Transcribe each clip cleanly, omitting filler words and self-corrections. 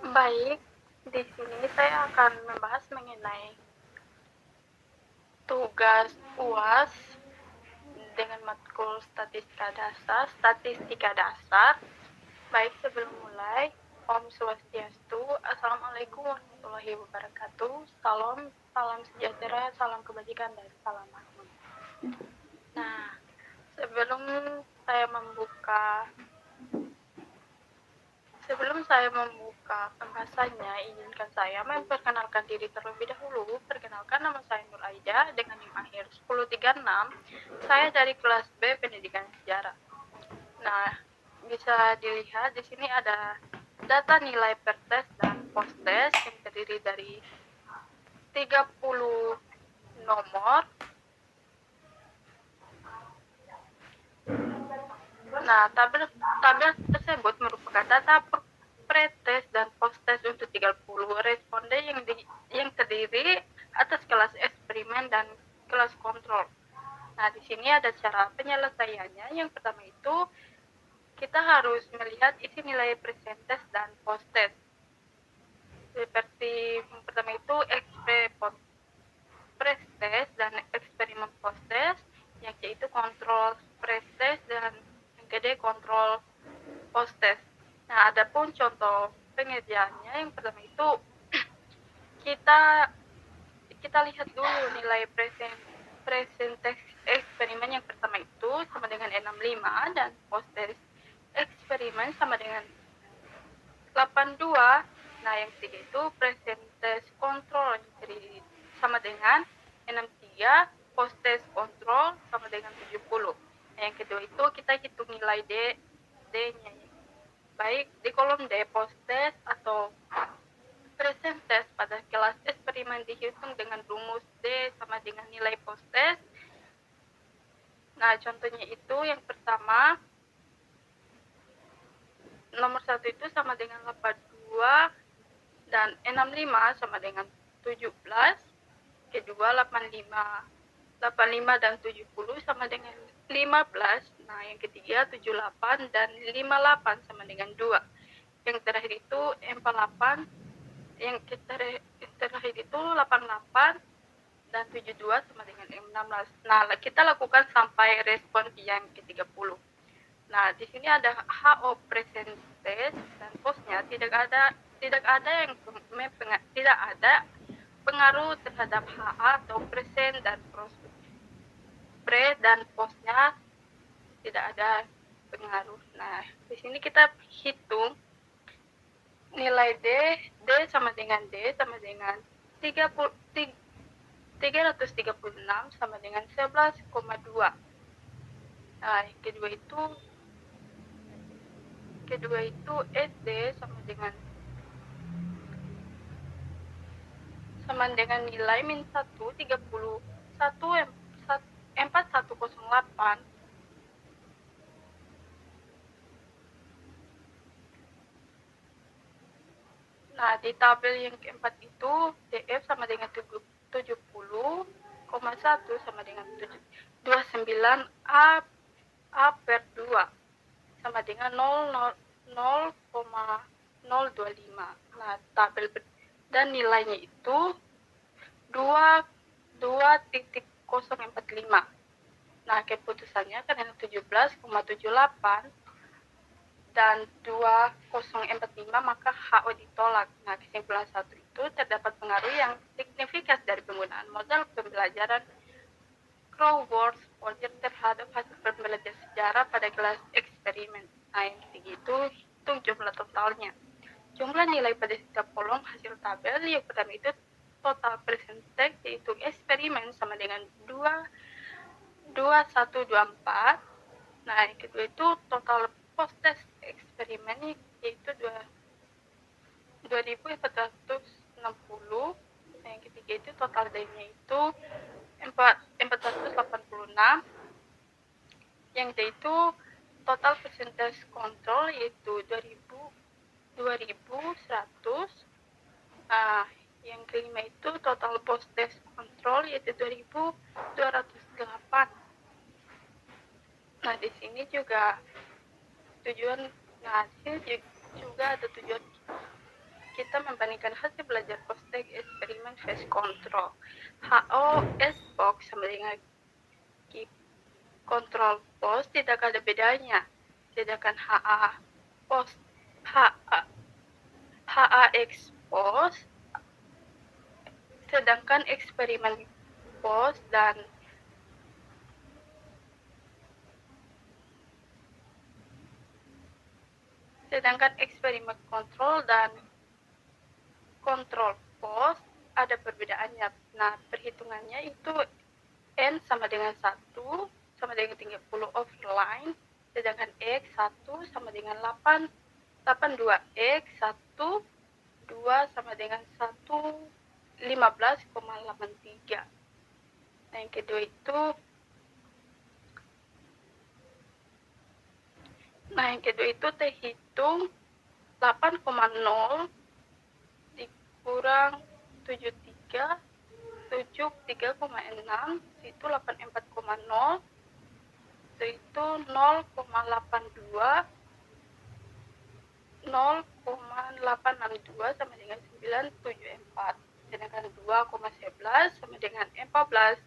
Baik, di sini saya akan membahas mengenai tugas UAS dengan matkul statistika dasar. Baik, sebelum mulai, Om Swastiastu, Assalamualaikum warahmatullahi wabarakatuh, salam sejahtera, salam kebajikan, dan salam makmur. Nah, sebelum saya membuka pembahasannya, izinkan saya memperkenalkan diri terlebih dahulu. Perkenalkan, nama saya Nur Aida dengan NIM akhir 1036. Saya dari kelas B Pendidikan Sejarah. Nah, bisa dilihat di sini ada data nilai pertes dan postes yang terdiri dari 30 nomor. Nah, tabel tersebut merupakan data pretes dan postes untuk 30 responden yang terdiri atas kelas eksperimen dan kelas kontrol. Nah, di sini ada cara penyelesaiannya. Yang pertama itu kita harus melihat isi nilai presentes dan postes. Seperti yang pertama itu prestes dan eksperimen postes, yang yaitu kontrol prestes dan yang kedua kontrol postes. Nah, adapun contoh pengerjaannya, yang pertama itu kita lihat dulu nilai presentes eksperimen yang pertama itu sama dengan 65 dan postes eksperimen sama dengan 82. Nah, yang ketiga itu presentes kontrol sama dengan 63, postes kontrol sama dengan 70. Nah, yang kedua itu kita hitung nilai D-nya. Baik, di kolom D postes atau presentes pada kelas eksperimen dihitung dengan rumus D sama dengan nilai postes. Nah, contohnya itu yang pertama, nomor 1 itu sama dengan 82 dan 65 sama dengan 17. Kedua, 85 dan 70 sama dengan 15. Nah, yang ketiga 78 dan 58 sama dengan 2. Yang terakhir itu 48. Yang terakhir itu 88 dan 72 sama dengan 16. Nah, kita lakukan sampai respon yang ke-30. Nah, di sini ada HO presentes dan postnya tidak ada pengaruh terhadap HA atau present dan pre dan postnya tidak ada pengaruh. Nah, di sini kita hitung nilai D sama dengan 336 sama dengan 11,2. Nah, kedua itu SD sama dengan nilai min 1 4108. Nah, di tabel yang keempat itu DF sama dengan 70,1 sama dengan 29 A per 2 sama dengan 0,025. Nah, tabel dan nilainya itu 2,045. Nah, keputusannya karena 17,78 dan 2045, maka HO ditolak. Nah, kesimpulan 1 itu terdapat pengaruh yang signifikan dari penggunaan model pembelajaran Crow-Wurst Folger terhadap hasil pembelajaran sejarah pada kelas eksperimen. Nah, yang ketiga itu hitung jumlah totalnya. Jumlah nilai pada setiap kolom hasil tabel. Yang pertama itu total presentes dihitung eksperimen sama dengan 2124. Nah, yang kedua itu total postes eksperimen yaitu 2460. Nah, yang ketiga itu total D-nya itu 486. Yang D itu total persentase kontrol yaitu 2100. Nah, yang kelima itu total postes kontrol yaitu 2208. Nah, di sini juga ada tujuan kita membandingkan hasil belajar post-test eksperimen phase control. HOS box sama dengan keep control post tidak ada bedanya. Sedangkan post HAX post, sedangkan eksperimen post dan kontrol dan kontrol post ada perbedaannya. Nah, perhitungannya itu N sama dengan 1 sama dengan 30 offline, sedangkan X 1 sama dengan 82 X 1 2 sama dengan 15,83. Nah, yang kedua itu terhitung 8,0 dikurang 73 73,6 itu 84,0 itu 0,82 0,862 sama dengan 974, sedangkan 2,11 sama dengan 14.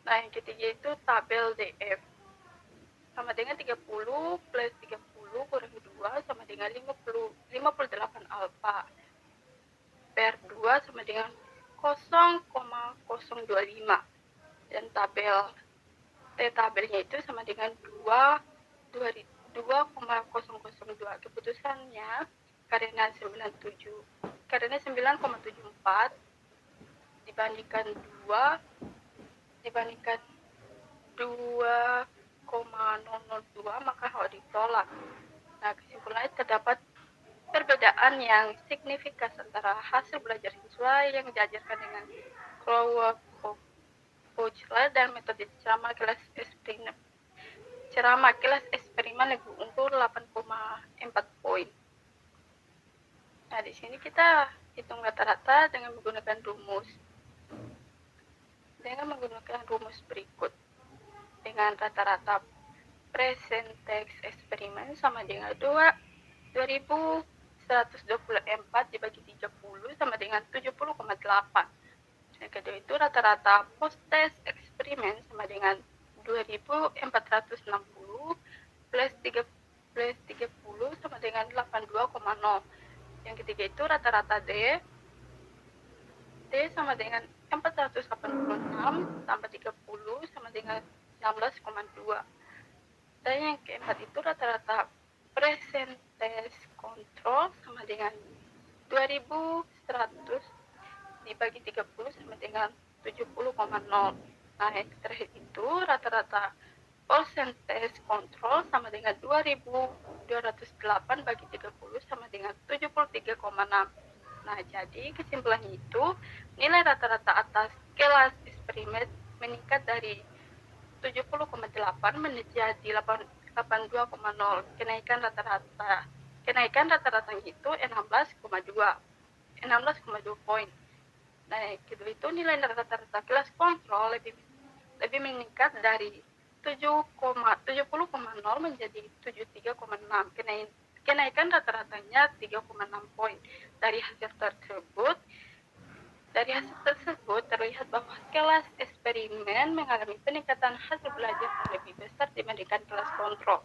Nah, yang ketiga itu tabel DF sama dengan 30 plus 30 kurang 2 sama dengan 58 alfa per 2 sama dengan 0,025, dan tabelnya itu sama dengan 2,002. Keputusannya karena 9,74 dibandingkan 2,002 maka harus ditolak. Nah, kesimpulannya terdapat perbedaan yang signifikan antara hasil belajar siswa yang diajarkan dengan Crowell-Pouchler dan metode ceramah kelas eksperimen lebih unggul 8,4 poin. Nah, di sini kita hitung rata-rata dengan menggunakan rumus berikut. Dengan rata-rata presentase eksperimen sama dengan 2124 dibagi 30 sama dengan 70,8. Yang kedua itu rata-rata post-test eksperimen sama dengan 2460 plus 30 sama dengan 82,0. Yang ketiga itu rata-rata D sama dengan 486 tambah 30 sama dengan 16,2. Dan yang keempat itu rata-rata presentase kontrol sama dengan 2100 dibagi 30 sama dengan 70,0. Nah, yang terakhir itu rata-rata persentase kontrol sama dengan 2208 bagi 30 sama dengan 73,6. Nah, jadi kesimpulannya itu nilai rata-rata atas kelas eksperimen meningkat dari 70,8 menjadi 82,0. Kenaikan rata-rata itu 16,2 poin. Nah, kedua itu nilai rata-rata kelas kontrol lebih meningkat dari 70,0 menjadi 73,6. Kenaikan rata-ratanya 3,6 poin. Dari hasil tersebut terlihat bahwa kelas eksperimen mengalami peningkatan hasil belajar yang lebih besar dibandingkan kelas kontrol,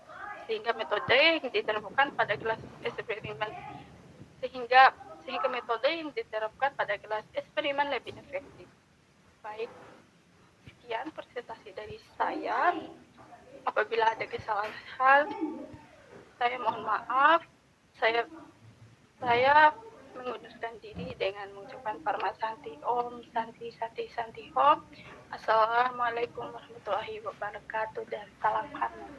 sehingga metode yang diterapkan pada kelas eksperimen lebih efektif. Baik, sekian presentasi dari saya. Apabila ada kesalahan, saya mohon maaf. Saya mengundurkan diri dengan mengucapkan Parma Santi Om, Santi Om. Assalamualaikum warahmatullahi wabarakatuh dan salam hormat.